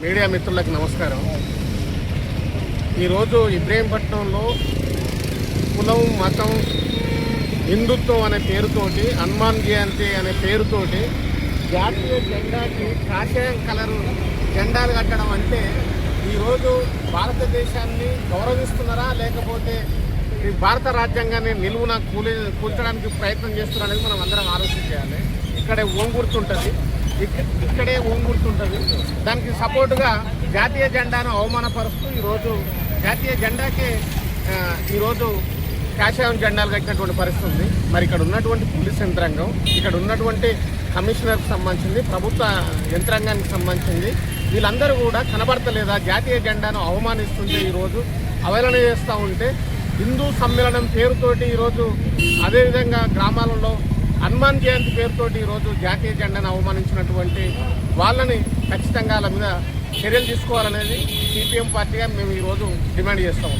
Media మిత్రులకు నమస్కారం. ఈరోజు ఇబ్రహీంపట్నంలో కులం మతం హిందుత్వం అనే పేరుతోటి హనుమాన్ జయంతి అనే పేరుతోటి జాతీయ జెండాకి కాషాయం కలరు జెండాలు కట్టడం అంటే ఈరోజు భారతదేశాన్ని గౌరవిస్తున్నారా లేకపోతే ఈ భారత రాజ్యాంగాన్ని నిలువున కూల్చడానికి ప్రయత్నం చేస్తున్నారనేది మనం అందరం ఆలోచించాలి. ఇక్కడే ఓంగుర్తుంటుంది, ఇక్కడే ఓంగుర్తుంటుంది. దానికి సపోర్టుగా జాతీయ జెండాను అవమానపరుస్తూ ఈరోజు జాతీయ జెండాకే ఈరోజు కాషాయం జెండాలు కట్టినటువంటి పరిస్థితి ఉంది. మరి ఇక్కడ ఉన్నటువంటి పోలీస్ యంత్రాంగం, ఇక్కడ ఉన్నటువంటి కమిషనర్కి సంబంధించింది, ప్రభుత్వ యంత్రాంగానికి సంబంధించింది, వీళ్ళందరూ కూడా కనబడతలేదా? జాతీయ జెండాను అవమానిస్తుంటే ఈరోజు అవహేళన చేస్తూ ఉంటే హిందూ సమ్మేళనం పేరుతోటి ఈరోజు అదేవిధంగా గ్రామాలలో హనుమాన్ జయంతి పేరుతోటి ఈరోజు జాతీయ జెండాను అవమానించినటువంటి వాళ్ళని ఖచ్చితంగా వాళ్ళ మీద చర్యలు తీసుకోవాలనేది సిపిఎం పార్టీగా మేము ఈరోజు డిమాండ్ చేస్తాము.